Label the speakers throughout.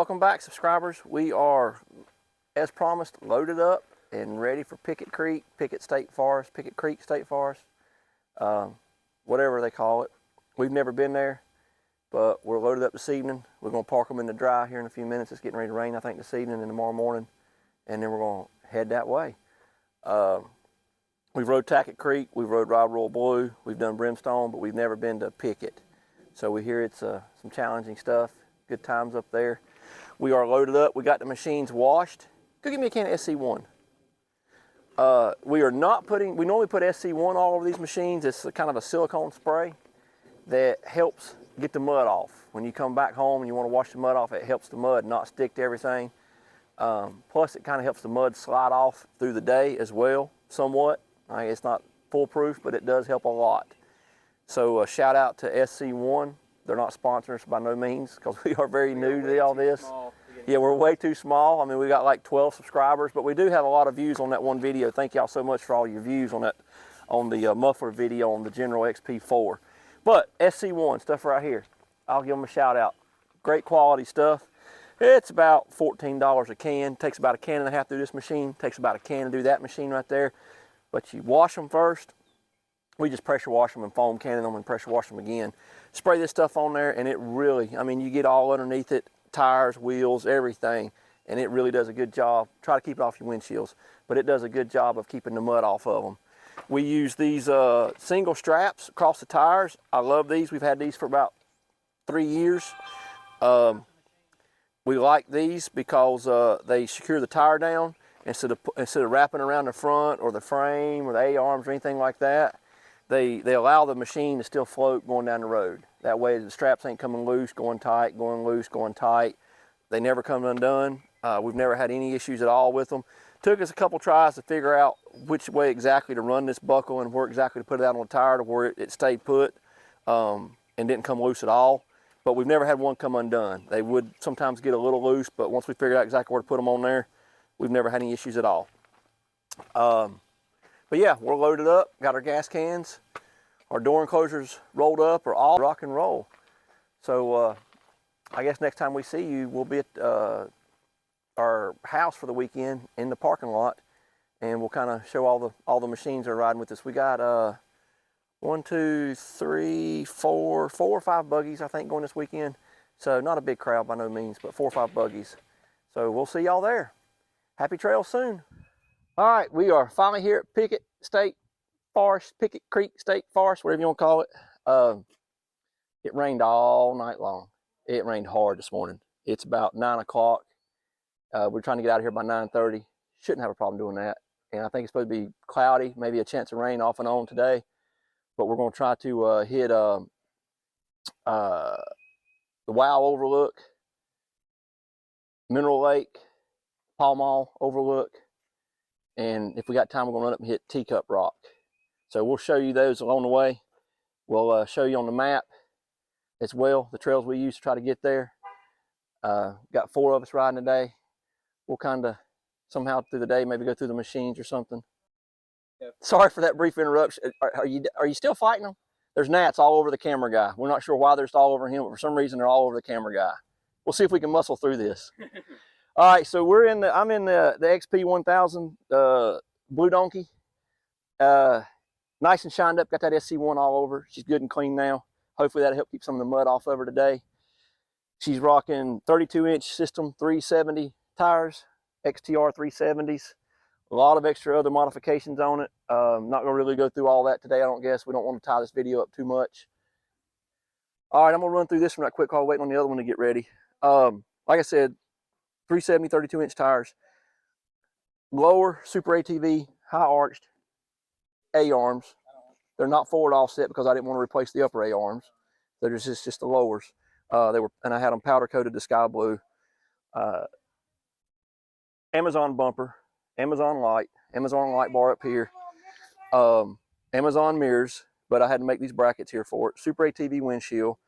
Speaker 1: Welcome back, subscribers. We are, as promised, loaded up and ready for Pickett Creek, Pickett State Forest, Pickett Creek State Forest, whatever they call it. We've never been there, but we're loaded up this evening. We're going to park them in the dry here in a few minutes. It's getting ready to rain, I think, this evening and tomorrow morning, and then we're going to head that way. We've rode Pickett Creek, we've rode Royal Blue, we've done Brimstone, but we've never been to Pickett. So we hear it's some challenging stuff. Good times up there. We are loaded up. We got the machines washed. Go get me a can of SC1. We are not putting, we normally put SC1 all over these machines. It's kind of a silicone spray that helps get the mud off. When you come back home and you want to wash the mud off, it helps the mud not stick to everything. Plus it kind of helps the mud slide off through the day as well, somewhat. It's not foolproof, but it does help a lot. So shout out to SC1. They're not sponsoring us by no means because we are very new to all this. Yeah, we're way too small. I mean, we got like 12 subscribers, but we do have a lot of views on that one video. Thank y'all so much for all your views on that, on the muffler video on the General XP4. But SC1 stuff right here, I'll give them a shout out. Great quality stuff. It's about $14 a can. Takes about a can and a half through this machine. Takes about a can to do that machine right there. But you wash them first. We just pressure wash them and foam cannon them and pressure wash them again. Spray this stuff on there and it really, I mean, you get all underneath it, tires, wheels, everything, and it really does a good job. Try to keep it off your windshields, but it does a good job of keeping the mud off of them. We use these single straps across the tires. I love these. We've had these for about 3 years. We like these because they secure the tire down instead of wrapping around the front or the frame or the A-arms or anything like that. They allow the machine to still float going down the road. That way the straps ain't coming loose, going tight, going loose, going tight. They never come undone. We've never had any issues at all with them. Took us a couple tries to figure out which way exactly to run this buckle and where exactly to put it out on the tire to where it stayed put and didn't come loose at all. But we've never had one come undone. They would sometimes get a little loose, but once we figured out exactly where to put them on there, we've never had any issues at all. But yeah, we're loaded up, got our gas cans, our door enclosures rolled up, or all rock and roll. So I guess next time we see you, we'll be at our house for the weekend in the parking lot, and we'll kind of show all the machines that are riding with us. We got 1, 2, 3, 4 or 5 buggies, I think, going this weekend. So not a big crowd by no means, but 4 or 5 buggies. So we'll see y'all there. Happy trails soon. All right, we are finally here at Pickett State Forest, Pickett Creek State Forest, whatever you want to call it. It rained all night long. It rained hard this morning. It's about 9 o'clock. We're trying to get out of here by 9:30. Shouldn't have a problem doing that. And I think it's supposed to be cloudy, maybe a chance of rain off and on today. But we're going to try to hit the WOW Overlook, Mineral Lake, Palm Overlook. And if we got time, we're going to run up and hit Teacup Rock. So we'll show you those along the way. We'll show you on the map as well the trails we use to try to get there. Got 4 of us riding today. We'll kind of somehow through the day maybe go through the machines or something. Yeah. Sorry for that brief interruption. Are you still fighting them? There's gnats all over the camera guy. We're not sure why they're all over him, but for some reason they're all over the camera guy. We'll see if we can muscle through this. All right, so I'm in the XP1000 Blue Donkey. Nice and shined up, got that SC1 all over. She's good and clean now. Hopefully that'll help keep some of the mud off of her today. She's rocking 32-inch system 370 tires, XTR 370s. A lot of extra other modifications on it. Not gonna really go through all that today, I don't guess. We don't want to tie this video up too much. All right, I'm gonna run through this one right quick while I'm waiting on the other one to get ready. Like I said, 370 32-inch tires, lower super ATV, high arched A-arms. They're not forward offset because I didn't want to replace the upper A-arms. They're just the lowers. And I had them powder coated to sky blue. Amazon bumper, Amazon light bar up here, Amazon mirrors, but I had to make these brackets here for it. Super ATV windshield,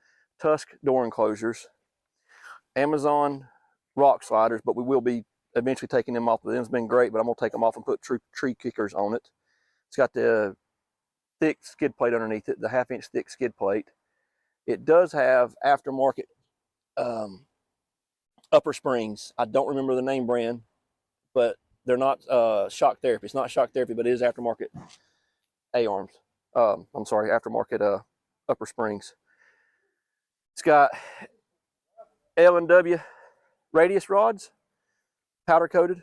Speaker 1: Tusk door enclosures, Amazon rock sliders, but we will be eventually taking them off. Them's been great, but I'm gonna take them off and put tree kickers on it. It's got the thick skid plate underneath it, the 1/2-inch thick skid plate. It does have aftermarket Upper Springs. I don't remember the name brand, but they're not shock therapy. It's not shock therapy, but it is aftermarket A-arms. I'm sorry, aftermarket Upper Springs. It's got L&W radius rods, powder coated,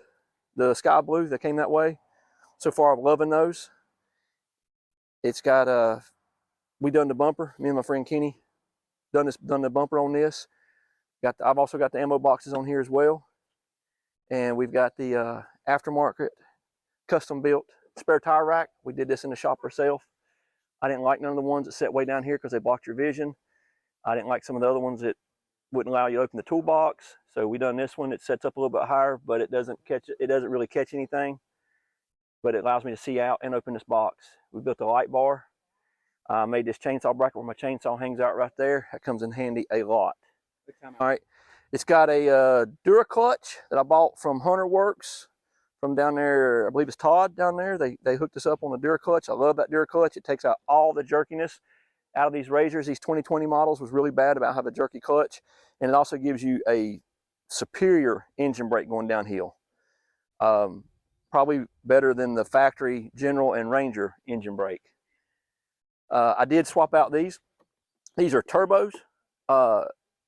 Speaker 1: the sky blue that came that way. So far, I'm loving those. It's got we done the bumper. Me and my friend Kenny done the bumper on this. I've also got the ammo boxes on here as well, and we've got the aftermarket custom built spare tire rack. We did this in the shop ourselves. I didn't like none of the ones that set way down here because they blocked your vision. I didn't like some of the other ones that wouldn't allow you to open the toolbox. So we done this one. It sets up a little bit higher, but it doesn't really catch anything. But it allows me to see out and open this box. We built a light bar. I made this chainsaw bracket where my chainsaw hangs out right there. That comes in handy a lot. All right. It's got a Dura clutch that I bought from Hunter Works from down there. I believe it's Todd down there. They hooked us up on the Dura clutch. I love that Dura clutch. It takes out all the jerkiness out of these RZRs. These 2020 models was really bad about having a jerky clutch, and it also gives you a superior engine brake going downhill. Probably better than the factory General and Ranger engine brake. I did swap out these. These are turbos,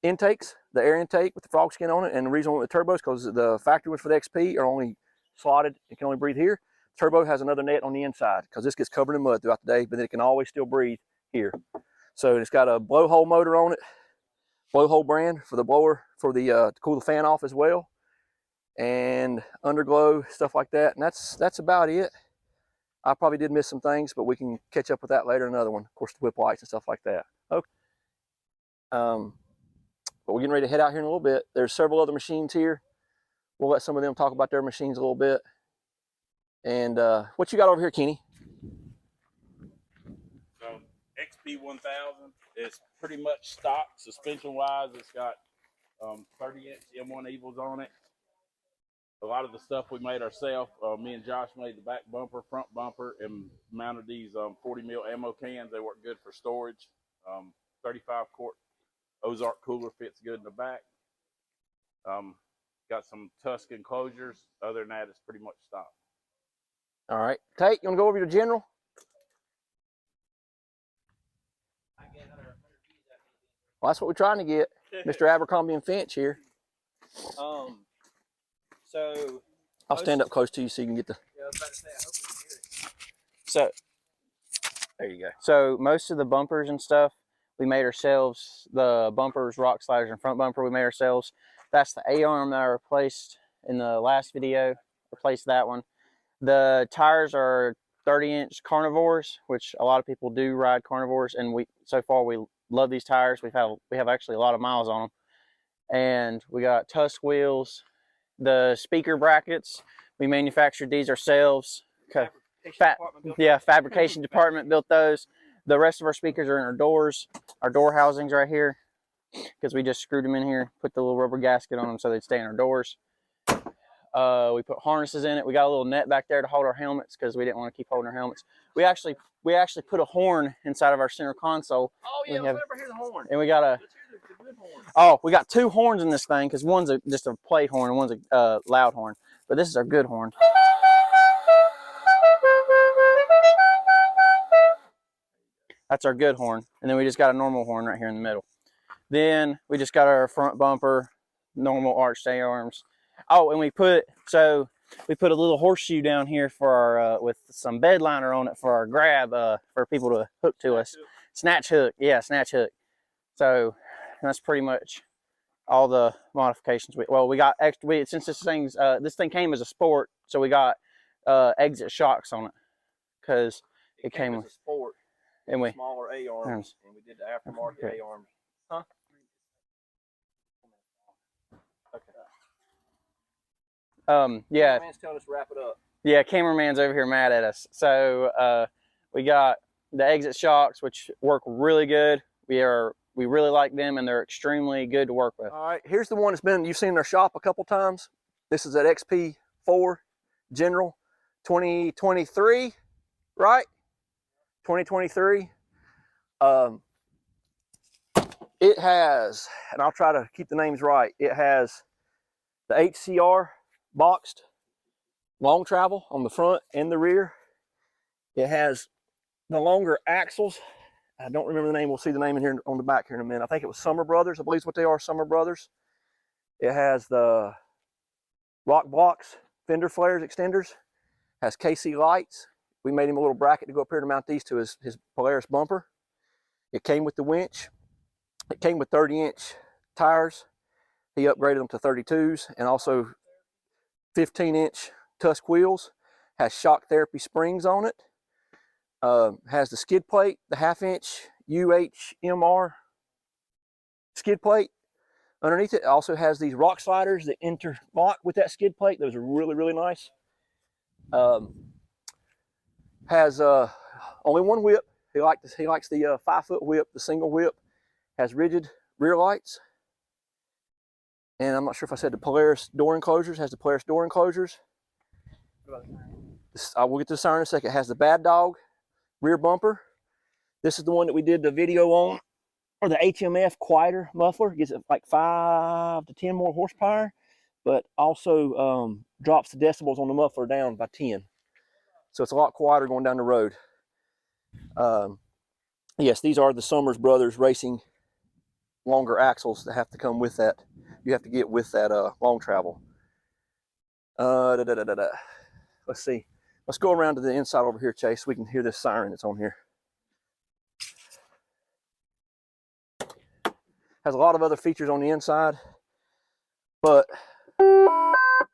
Speaker 1: intakes, the air intake with the frog skin on it. And the reason I went with turbos because the factory ones for the XP are only slotted. It can only breathe here. Turbo has another net on the inside because this gets covered in mud throughout the day, but then it can always still breathe here. So it's got a blowhole motor on it, blowhole brand for the blower for the to cool the fan off as well, and underglow stuff like that. And that's about it. I probably did miss some things, but we can catch up with that later in another one. Of course, the whip lights and stuff like that. Okay. But we're getting ready to head out here in a little bit. There's several other machines here. We'll let some of them talk about their machines a little bit. And what you got over here, Kenny?
Speaker 2: So XP1000 is pretty much stock suspension-wise. It's got 30-inch M1 Evils on it. A lot of the stuff we made ourselves. Me and Josh made the back bumper, front bumper, and mounted these 40 mil ammo cans. They work good for storage. 35 quart Ozark cooler fits good in the back. Got some Tusk enclosures. Other than that, it's pretty much stock.
Speaker 1: All right. Tate, you want to go over your General? Well, that's what we're trying to get. Mr. Abercrombie and Finch here.
Speaker 3: So
Speaker 1: I'll stand up close to you so you can get the.
Speaker 3: Yeah, I was about to say, I hope we can hear it.
Speaker 1: So there you go.
Speaker 3: So most of the bumpers and stuff we made ourselves. The bumpers, rock sliders, and front bumper we made ourselves. That's the A-arm that I replaced in the last video. Replaced that one. The tires are 30-inch carnivores, which a lot of people do ride carnivores, and so far we love these tires. We have actually a lot of miles on them, and we got Tusk wheels. The speaker brackets, we manufactured these ourselves. Okay. Fabrication department built those. The rest of our speakers are in our doors, our door housings right here, because we just screwed them in here, put the little rubber gasket on them so they'd stay in our doors. We put harnesses in it. We got a little net back there to hold our helmets because we didn't want to keep holding our helmets. We actually put a horn inside of our center console.
Speaker 1: Oh yeah, let's never hear the horn.
Speaker 3: And we got a.
Speaker 1: Good horn.
Speaker 3: Oh, we got two horns in this thing because one's just a plate horn and one's a loud horn. But this is our good horn. That's our good horn. And then we just got a normal horn right here in the middle. Then we just got our front bumper, normal arched A-arms. Oh, and we put a little horseshoe down here for our with some bed liner on it for our grab for people to hook to us. Snatch hook. Yeah, snatch hook. So that's pretty much all the modifications. We got extra. Since this thing came as a sport, so we got exit shocks on it because it came
Speaker 1: as a sport.
Speaker 3: And we
Speaker 1: smaller A-arms, and we did the aftermarket A-arms. Huh?
Speaker 3: Okay. Yeah.
Speaker 1: Cameraman's telling us to wrap it up.
Speaker 3: Yeah, cameraman's over here mad at us. So we got the exit shocks, which work really good. We really like them, and they're extremely good to work with.
Speaker 1: All right, here's the one you've seen in our shop a couple times. This is that XP4 General 2023, right? 2023. It has, and I'll try to keep the names right, it has the HCR boxed long travel on the front and the rear. It has the longer axles. I don't remember the name. We'll see the name in here on the back here in a minute. I think it was Summer Brothers. I believe is what they are, Summer Brothers. It has the rock blocks, fender flares, extenders. Has KC lights. We made him a little bracket to go up here to mount these to his Polaris bumper. It came with the winch. It came with 30-inch tires. He upgraded them to 32s, and also 15-inch Tusk wheels. Has shock therapy springs on it. Has the skid plate, the 1/2-inch UHMR skid plate. Underneath it also has these rock sliders that interlock with that skid plate. Those are really, really nice. Has only one whip. He likes the 5-foot whip, the single whip. Has rigid rear lights. And I'm not sure if I said the Polaris door enclosures. Has the Polaris door enclosures. I will get to the siren in a second. It has the Bad Dog rear bumper. This is the one that we did the video on, or the HMF quieter muffler. Gives it like 5 to 10 more horsepower, but also drops the decibels on the muffler down by 10. So it's a lot quieter going down the road. Yes, these are the Summers Brothers Racing longer axles that have to come with that. You have to get with that long travel. Let's see. Let's go around to the inside over here, Chase, so we can hear this siren that's on here. Has a lot of other features on the inside, but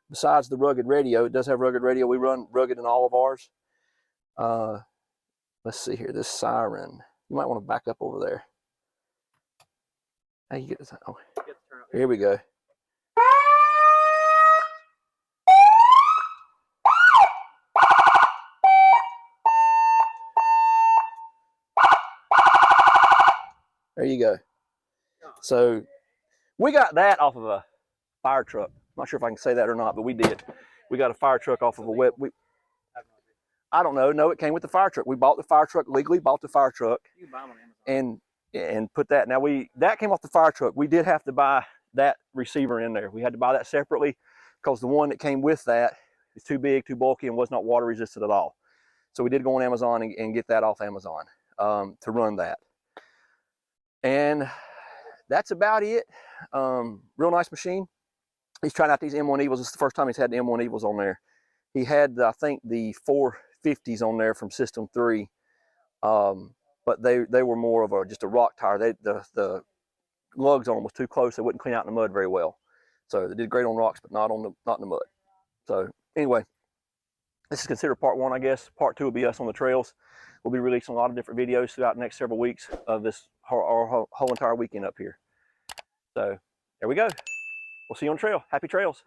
Speaker 1: besides the rugged radio, it does have rugged radio. We run rugged in all of ours. Let's see here, this siren. You might want to back up over there. How you get this? Oh, here we go. There you go. So we got that off of a fire truck. I'm not sure if I can say that or not, but we did. We got a fire truck off of a web. I don't know. No, it came with the fire truck. We bought the fire truck legally. Bought the fire truck. You can buy them on Amazon. And put that. Now that came off the fire truck. We did have to buy that receiver in there. We had to buy that separately because the one that came with that is too big, too bulky, and was not water resistant at all. So we did go on Amazon and get that off Amazon to run that. And that's about it. Real nice machine. He's trying out these M1 Evils. This is the first time he's had the M1 Evils on there. He had, I think, the 450s on there from System 3. But they were more of just a rock tire. The lugs on them was too close. They wouldn't clean out in the mud very well. So they did great on rocks, but not in the mud. So anyway, this is considered part 1, I guess. Part 2 will be us on the trails. We'll be releasing a lot of different videos throughout the next several weeks of this our whole entire weekend up here. So there we go. We'll see you on the trail. Happy trails.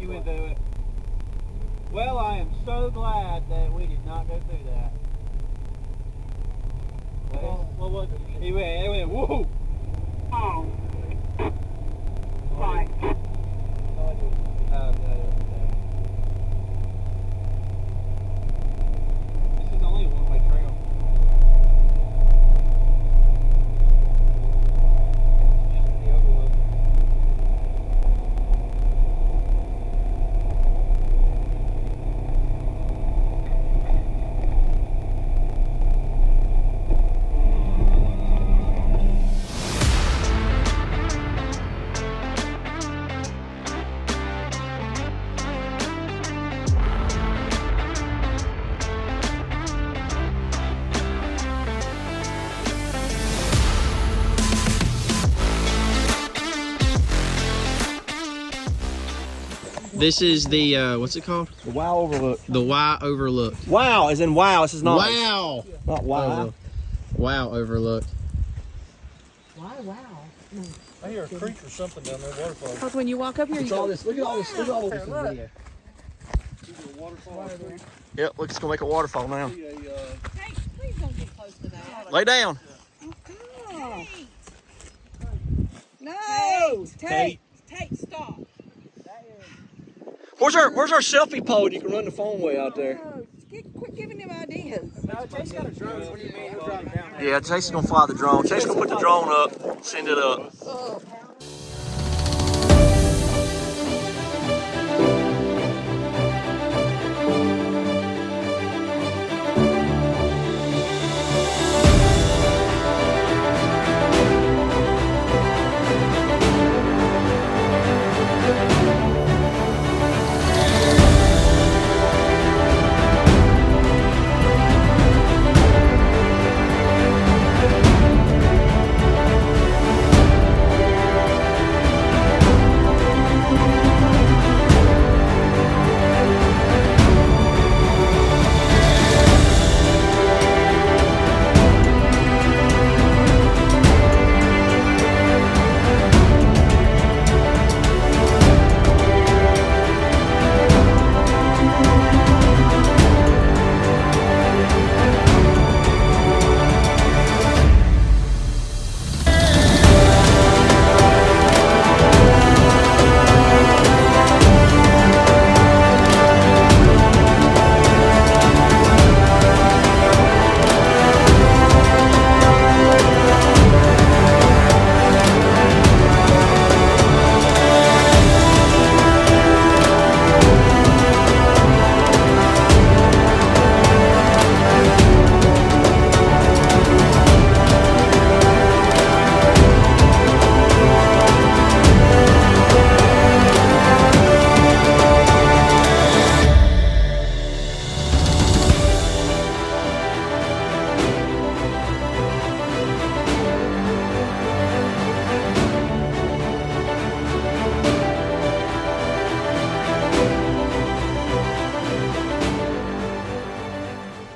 Speaker 4: You went through it. Well, I am so glad that we did not go through that. Well, he went, whoa!
Speaker 5: Oh. Right.
Speaker 4: This is only a one-way trail. It's just the overlook.
Speaker 3: This is the, what's it called?
Speaker 1: The WOW Overlook.
Speaker 3: The WOW Overlook.
Speaker 1: Wow, as in wow. This is not.
Speaker 3: Wow!
Speaker 1: Not wow.
Speaker 3: WOW Overlook.
Speaker 5: Why, wow.
Speaker 4: I hear a creek or something down there, waterfall.
Speaker 5: Because when you walk up here, you
Speaker 1: Look at all
Speaker 5: go,
Speaker 1: this. Look at all this. Look at all this.
Speaker 4: Video.
Speaker 1: Yep, look, it's gonna make a waterfall now.
Speaker 5: Hey, please don't get close to that.
Speaker 1: Lay down.
Speaker 5: Oh. No! Tate, stop.
Speaker 1: Where's our selfie pole? You can run the phone way out there.
Speaker 5: No, quit giving him ideas.
Speaker 4: No, Chase got a drone. What do you mean? He'll drive down there.
Speaker 1: Yeah, Jason's gonna fly the drone. Jason's gonna put the drone up, send it up.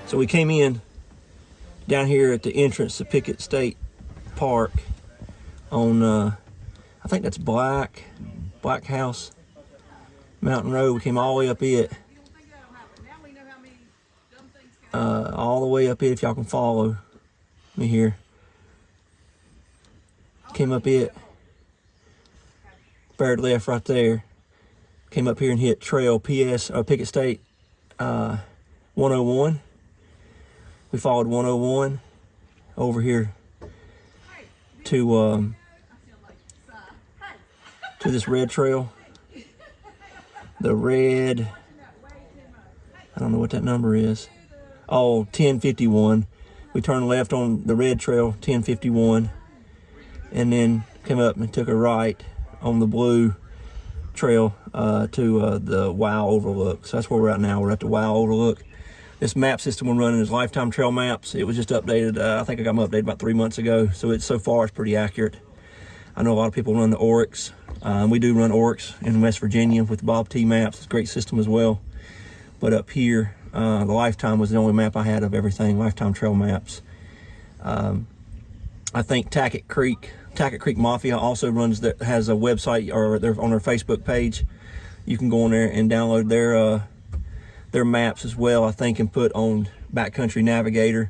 Speaker 1: So we came in down here at the entrance to Pickett State Park on, I think that's Black House Mountain Road. We came all the way up it. All the way up it, if y'all can follow me here. Came up it, bird left right there. Came up here and hit trail Pickett State 101. We followed 101 over here to this red trail. The red, I don't know what that number is. Oh, 1051. We turned left on the red trail, 1051, and then came up and took a right on the blue trail to the WOW Overlook. So that's where we're at now. We're at the WOW Overlook. This map system we're running is Lifetime Trail Maps. It was just updated. I think I got them updated about 3 months ago. So so far it's pretty accurate. I know a lot of people run the Oryx. We do run Oryx in West Virginia with Bob T Maps. It's a great system as well. But up here, the Lifetime was the only map I had of everything, Lifetime Trail Maps. I think Tackett Creek Mafia also has a website, or they're on their Facebook page. You can go on there and download their maps as well, I think, and put on Backcountry Navigator.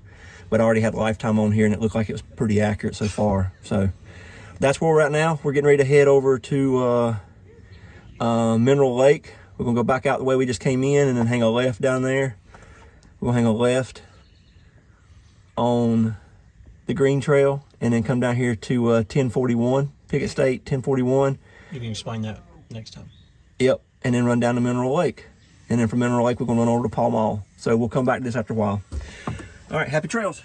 Speaker 1: But I already had Lifetime on here, and it looked like it was pretty accurate so far. So that's where we're at now. We're getting ready to head over to Mineral Lake. We're gonna go back out the way we just came in, and then hang a left down there. We'll hang a left on the Green Trail, and then come down here to 1041, Pickett State 1041.
Speaker 6: You can explain that next time.
Speaker 1: Yep, and then run down to Mineral Lake. And then from Mineral Lake, we're gonna run over to Paul Mall. So we'll come back to this after a while. All right, happy trails.